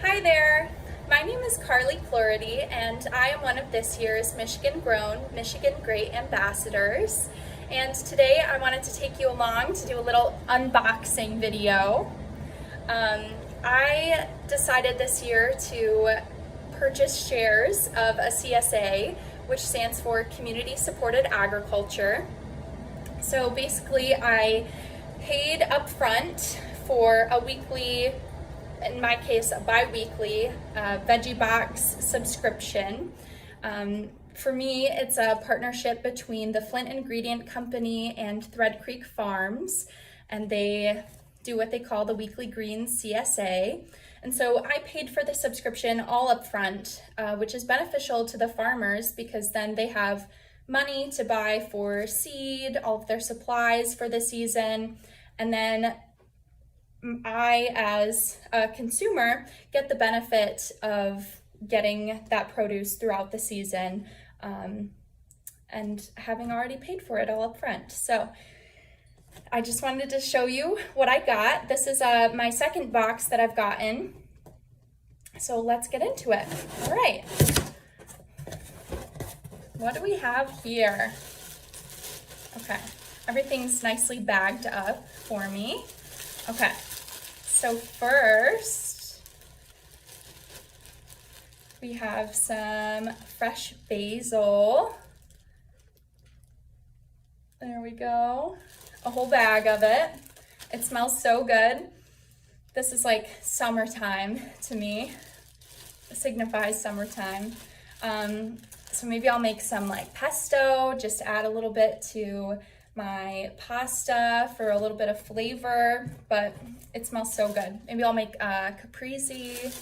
Hi there, my name is Carly Flority and I am one of this year's Michigan Grown, Michigan Great Ambassadors. And today I wanted to take you along to do a little unboxing video. I decided this year to purchase shares of a CSA, which stands for Community Supported Agriculture. So basically I paid up front for a weekly, in my case a bi-weekly veggie box subscription. For me, it's a partnership between the Flint Ingredient Company and Thread Creek Farms, and they do what they call the Weekly Greens CSA. And so I paid for the subscription all up front, which is beneficial to the farmers because then they have money to buy for seed, all of their supplies for the season, and then I, as a consumer, get the benefit of getting that produce throughout the season and having already paid for it all up front. So I just wanted to show you what I got. This is my second box that I've gotten. So let's get into it. All right. What do we have here? Okay, everything's nicely bagged up for me. Okay, so first we have some fresh basil. There we go, a whole bag of it. It smells so good. This is like summertime to me. It signifies summertime. So maybe I'll make some like pesto, just to add a little bit to my pasta for a little bit of flavor, but it smells so good. Maybe I'll make caprese.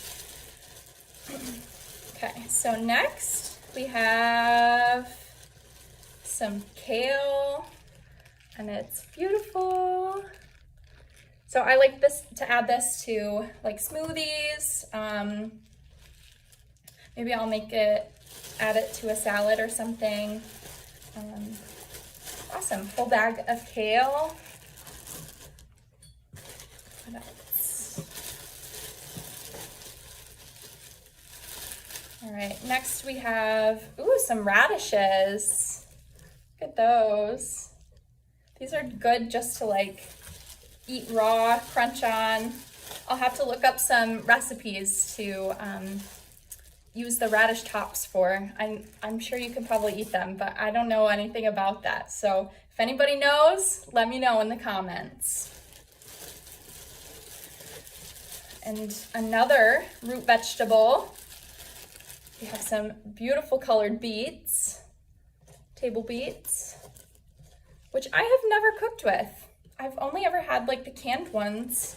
Okay, so next we have some kale, and it's beautiful. So I like this to add this to like smoothies. Maybe I'll add it to a salad or something. Awesome, full bag of kale. What else? All right, next we have, some radishes. Look at those. These are good just to like eat raw, crunch on. I'll have to look up some recipes to use the radish tops for. I'm sure you can probably eat them, but I don't know anything about that. So if anybody knows, let me know in the comments. And another root vegetable, we have some beautiful colored beets, table beets, which I have never cooked with. I've only ever had like the canned ones.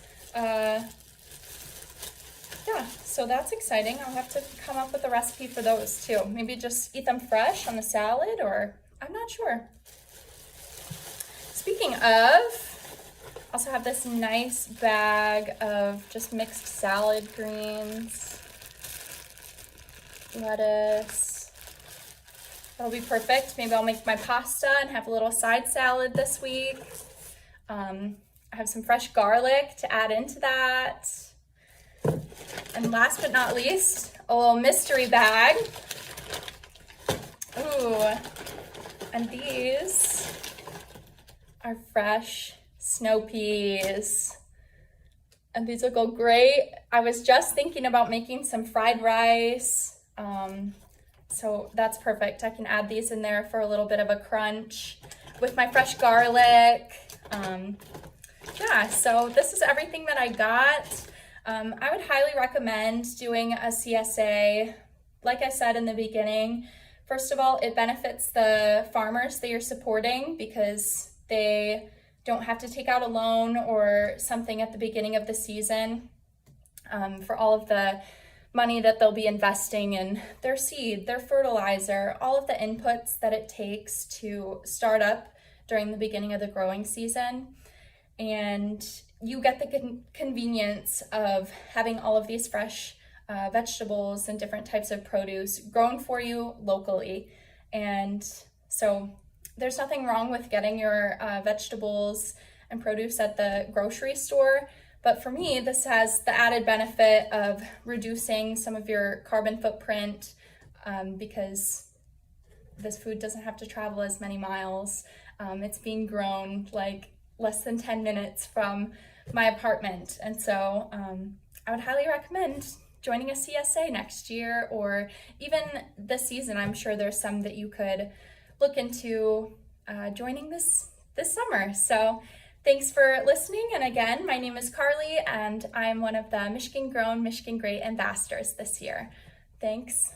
Yeah, so that's exciting. I'll have to come up with a recipe for those too. Maybe just eat them fresh on the salad, or I'm not sure. Speaking of, also have this nice bag of just mixed salad greens, lettuce. That'll be perfect. Maybe I'll make my pasta and have a little side salad this week. I have some fresh garlic to add into that. And last but not least, a little mystery bag. Ooh, and these are fresh snow peas. And these will go great. I was just thinking about making some fried rice. So that's perfect. I can add these in there for a little bit of a crunch with my fresh garlic. Yeah, so this is everything that I got. I would highly recommend doing a CSA. Like I said in the beginning, first of all, it benefits the farmers that you're supporting because they don't have to take out a loan or something at the beginning of the season for all of the money that they'll be investing in their seed, their fertilizer, all of the inputs that it takes to start up during the beginning of the growing season. And you get the convenience of having all of these fresh vegetables and different types of produce grown for you locally. And so there's nothing wrong with getting your vegetables and produce at the grocery store, But for me, this has the added benefit of reducing some of your carbon footprint because this food doesn't have to travel as many miles. It's being grown like less than 10 minutes from my apartment. And so I would highly recommend joining a CSA next year, or even this season. I'm sure there's some that you could look into joining this summer. So thanks for listening. And again, my name is Carly, and I'm one of the Michigan Grown, Michigan Great ambassadors this year. Thanks.